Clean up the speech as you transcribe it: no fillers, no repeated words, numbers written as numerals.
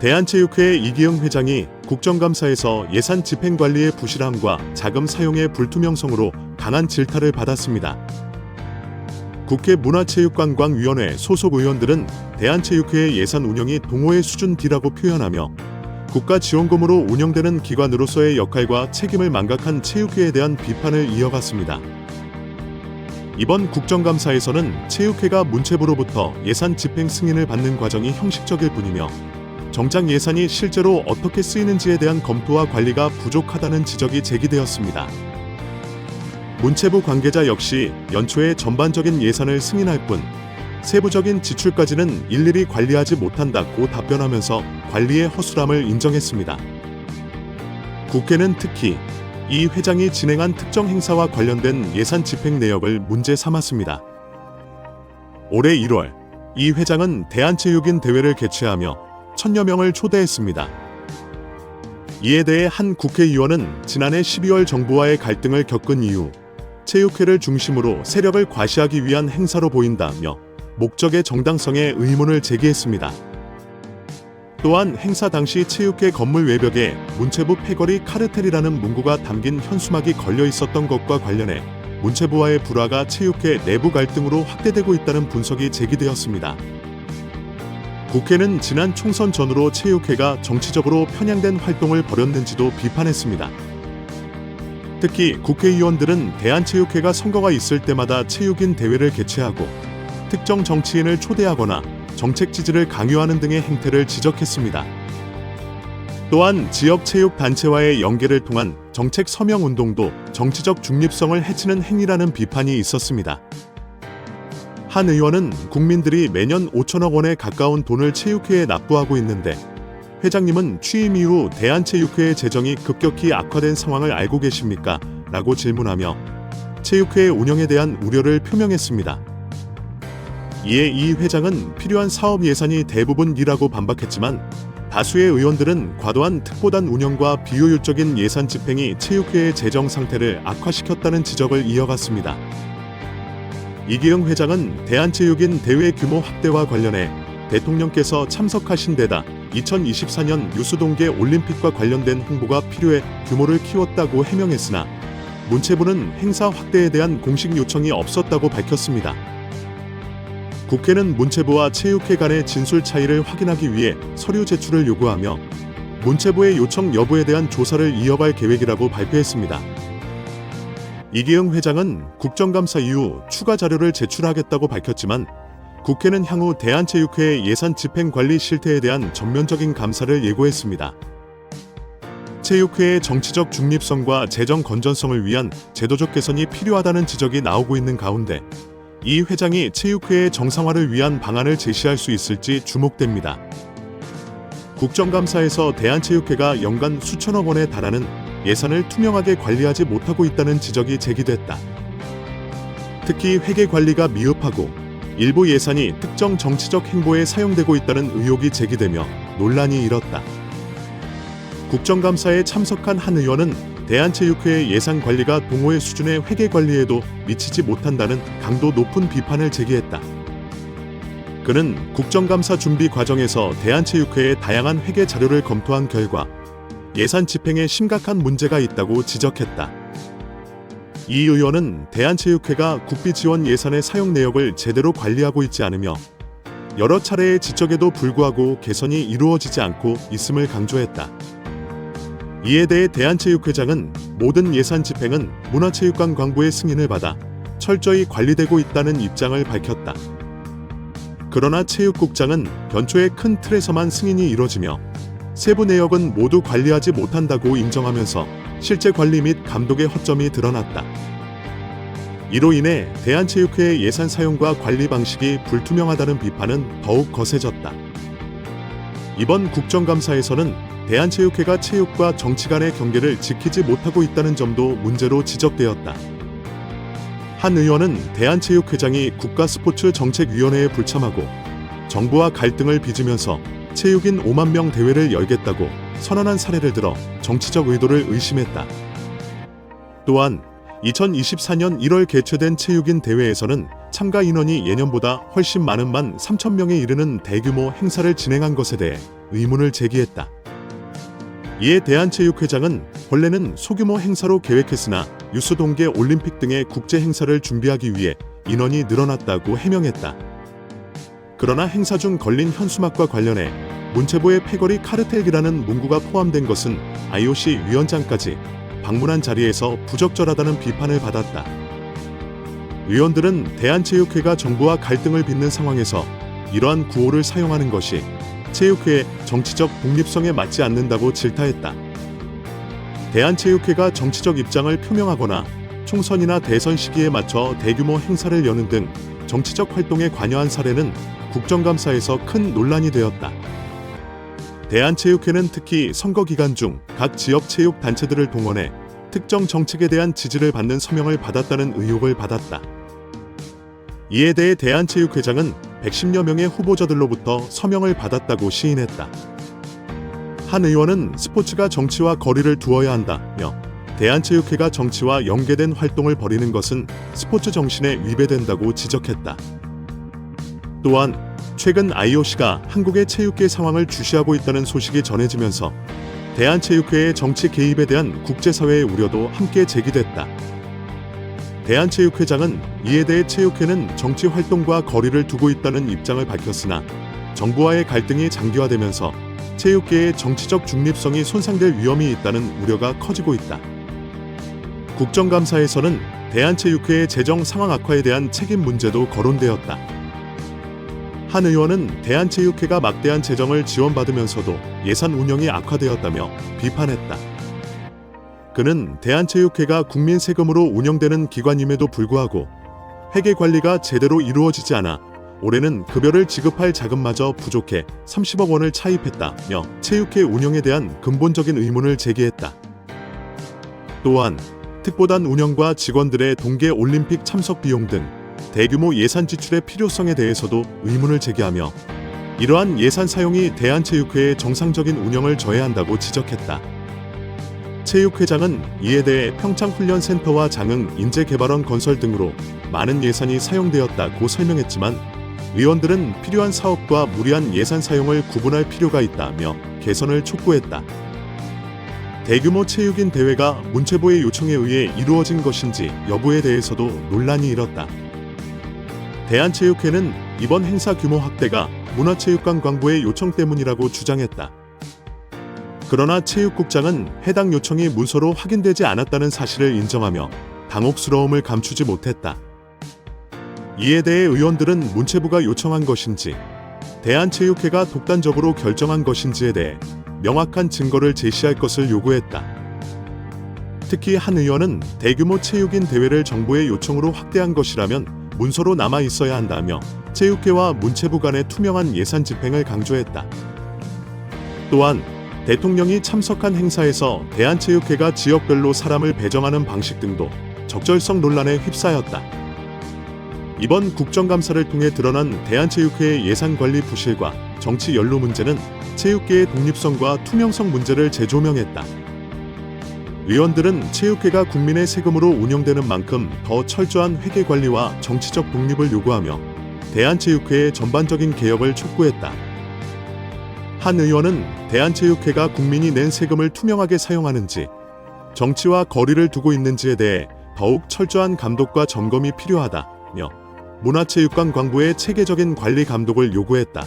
대한체육회 이기영 회장이 국정감사에서 예산 집행관리의 부실함과 자금 사용의 불투명성으로 강한 질타를 받았습니다. 국회 문화체육관광위원회 소속 의원들은 대한체육회의 예산 운영이 동호회 수준 D라고 표현하며 국가 지원금으로 운영되는 기관으로서의 역할과 책임을 망각한 체육회에 대한 비판을 이어갔습니다. 이번 국정감사에서는 체육회가 문체부로부터 예산 집행 승인을 받는 과정이 형식적일 뿐이며 정작 예산이 실제로 어떻게 쓰이는지에 대한 검토와 관리가 부족하다는 지적이 제기되었습니다. 문체부 관계자 역시 연초에 전반적인 예산을 승인할 뿐 세부적인 지출까지는 일일이 관리하지 못한다고 답변하면서 관리의 허술함을 인정했습니다. 국회는 특히 이 회장이 진행한 특정 행사와 관련된 예산 집행 내역을 문제 삼았습니다. 올해 1월, 이 회장은 대한체육인 대회를 개최하며 1000여 명을 초대했습니다. 이에 대해 한 국회의원은 지난해 12월 정부와의 갈등을 겪은 이후 체육회를 중심으로 세력을 과시하기 위한 행사로 보인다며 목적의 정당성에 의문을 제기했습니다. 또한 행사 당시 체육회 건물 외벽에 문체부 패거리 카르텔이라는 문구가 담긴 현수막이 걸려 있었던 것과 관련해 문체부와의 불화가 체육회 내부 갈등으로 확대되고 있다는 분석이 제기되었습니다. 국회는 지난 총선 전후로 체육회가 정치적으로 편향된 활동을 벌였는지도 비판했습니다. 특히 국회의원들은 대한체육회가 선거가 있을 때마다 체육인 대회를 개최하고 특정 정치인을 초대하거나 정책 지지를 강요하는 등의 행태를 지적했습니다. 또한 지역 체육 단체와의 연계를 통한 정책 서명 운동도 정치적 중립성을 해치는 행위라는 비판이 있었습니다. 한 의원은 국민들이 매년 5천억 원에 가까운 돈을 체육회에 납부하고 있는데 회장님은 취임 이후 대한체육회의 재정이 급격히 악화된 상황을 알고 계십니까? 라고 질문하며 체육회의 운영에 대한 우려를 표명했습니다. 이에 이 회장은 필요한 사업 예산이 대부분이라고 반박했지만 다수의 의원들은 과도한 특보단 운영과 비효율적인 예산 집행이 체육회의 재정 상태를 악화시켰다는 지적을 이어갔습니다. 이기영 회장은 대한체육인 대회 규모 확대와 관련해 대통령께서 참석하신 데다 2024년 유수동계 올림픽과 관련된 홍보가 필요해 규모를 키웠다고 해명했으나 문체부는 행사 확대에 대한 공식 요청이 없었다고 밝혔습니다. 국회는 문체부와 체육회 간의 진술 차이를 확인하기 위해 서류 제출을 요구하며 문체부의 요청 여부에 대한 조사를 이어갈 계획이라고 발표했습니다. 이기영 회장은 국정감사 이후 추가 자료를 제출하겠다고 밝혔지만 국회는 향후 대한체육회의 예산 집행 관리 실태에 대한 전면적인 감사를 예고했습니다. 체육회의 정치적 중립성과 재정 건전성을 위한 제도적 개선이 필요하다는 지적이 나오고 있는 가운데 이 회장이 체육회의 정상화를 위한 방안을 제시할 수 있을지 주목됩니다. 국정감사에서 대한체육회가 연간 수천억 원에 달하는 예산을 투명하게 관리하지 못하고 있다는 지적이 제기됐다. 특히 회계 관리가 미흡하고 일부 예산이 특정 정치적 행보에 사용되고 있다는 의혹이 제기되며 논란이 일었다. 국정감사에 참석한 한 의원은 대한체육회의 예산 관리가 동호회 수준의 회계 관리에도 미치지 못한다는 강도 높은 비판을 제기했다. 그는 국정감사 준비 과정에서 대한체육회의 다양한 회계 자료를 검토한 결과 예산 집행에 심각한 문제가 있다고 지적했다. 이 의원은 대한체육회가 국비 지원 예산의 사용 내역을 제대로 관리하고 있지 않으며 여러 차례의 지적에도 불구하고 개선이 이루어지지 않고 있음을 강조했다. 이에 대해 대한체육회장은 모든 예산 집행은 문화체육관광부의 승인을 받아 철저히 관리되고 있다는 입장을 밝혔다. 그러나 체육국장은 연초에 큰 틀에서만 승인이 이뤄지며 세부 내역은 모두 관리하지 못한다고 인정하면서 실제 관리 및 감독의 허점이 드러났다. 이로 인해 대한체육회의 예산 사용과 관리 방식이 불투명하다는 비판은 더욱 거세졌다. 이번 국정감사에서는 대한체육회가 체육과 정치 간의 경계를 지키지 못하고 있다는 점도 문제로 지적되었다. 한 의원은 대한체육회장이 국가스포츠정책위원회에 불참하고 정부와 갈등을 빚으면서 체육인 5만 명 대회를 열겠다고 선언한 사례를 들어 정치적 의도를 의심했다. 또한 2024년 1월 개최된 체육인 대회에서는 참가 인원이 예년보다 훨씬 많은 13,000명에 이르는 대규모 행사를 진행한 것에 대해 의문을 제기했다. 이에 대한체육회장은 원래는 소규모 행사로 계획했으나 유스 동계 올림픽 등의 국제 행사를 준비하기 위해 인원이 늘어났다고 해명했다. 그러나 행사 중 걸린 현수막과 관련해 문체부의 패거리 카르텔이라는 문구가 포함된 것은 IOC 위원장까지 방문한 자리에서 부적절하다는 비판을 받았다. 의원들은 대한체육회가 정부와 갈등을 빚는 상황에서 이러한 구호를 사용하는 것이 체육회의 정치적 독립성에 맞지 않는다고 질타했다. 대한체육회가 정치적 입장을 표명하거나 총선이나 대선 시기에 맞춰 대규모 행사를 여는 등 정치적 활동에 관여한 사례는 국정감사에서 큰 논란이 되었다. 대한체육회는 특히 선거 기간 중 각 지역 체육 단체들을 동원해 특정 정책에 대한 지지를 받는 서명을 받았다는 의혹을 받았다. 이에 대해 대한체육회장은 110여 명의 후보자들로부터 서명을 받았다고 시인했다. 한 의원은 스포츠가 정치와 거리를 두어야 한다며 대한체육회가 정치와 연계된 활동을 벌이는 것은 스포츠 정신에 위배된다고 지적했다. 또한 최근 IOC가 한국의 체육계 상황을 주시하고 있다는 소식이 전해지면서 대한체육회의 정치 개입에 대한 국제사회의 우려도 함께 제기됐다. 대한체육회장은 이에 대해 체육회는 정치 활동과 거리를 두고 있다는 입장을 밝혔으나 정부와의 갈등이 장기화되면서 체육계의 정치적 중립성이 손상될 위험이 있다는 우려가 커지고 있다. 국정감사에서는 대한체육회의 재정 상황 악화에 대한 책임 문제도 거론되었다. 한 의원은 대한체육회가 막대한 재정을 지원받으면서도 예산 운영이 악화되었다며 비판했다. 그는 대한체육회가 국민 세금으로 운영되는 기관임에도 불구하고 회계 관리가 제대로 이루어지지 않아 올해는 급여를 지급할 자금마저 부족해 30억 원을 차입했다며 체육회 운영에 대한 근본적인 의문을 제기했다. 또한 특보단 운영과 직원들의 동계 올림픽 참석 비용 등 대규모 예산 지출의 필요성에 대해서도 의문을 제기하며 이러한 예산 사용이 대한체육회의 정상적인 운영을 저해한다고 지적했다. 체육회장은 이에 대해 평창훈련센터와 장흥 인재개발원 건설 등으로 많은 예산이 사용되었다고 설명했지만 의원들은 필요한 사업과 무리한 예산 사용을 구분할 필요가 있다며 개선을 촉구했다. 대규모 체육인 대회가 문체부의 요청에 의해 이루어진 것인지 여부에 대해서도 논란이 일었다. 대한체육회는 이번 행사 규모 확대가 문화체육관광부의 요청 때문이라고 주장했다. 그러나 체육국장은 해당 요청이 문서로 확인되지 않았다는 사실을 인정하며 당혹스러움을 감추지 못했다. 이에 대해 의원들은 문체부가 요청한 것인지 대한체육회가 독단적으로 결정한 것인지에 대해 명확한 증거를 제시할 것을 요구했다. 특히 한 의원은 대규모 체육인 대회를 정부의 요청으로 확대한 것이라면 문서로 남아 있어야 한다며 체육회와 문체부 간의 투명한 예산 집행을 강조했다. 또한 대통령이 참석한 행사에서 대한체육회가 지역별로 사람을 배정하는 방식 등도 적절성 논란에 휩싸였다. 이번 국정감사를 통해 드러난 대한체육회의 예산관리 부실과 정치 연루 문제는 체육계의 독립성과 투명성 문제를 재조명했다. 의원들은 체육회가 국민의 세금으로 운영되는 만큼 더 철저한 회계관리와 정치적 독립을 요구하며 대한체육회의 전반적인 개혁을 촉구했다. 한 의원은 대한체육회가 국민이 낸 세금을 투명하게 사용하는지 정치와 거리를 두고 있는지에 대해 더욱 철저한 감독과 점검이 필요하다며 문화체육관광부의 체계적인 관리 감독을 요구했다.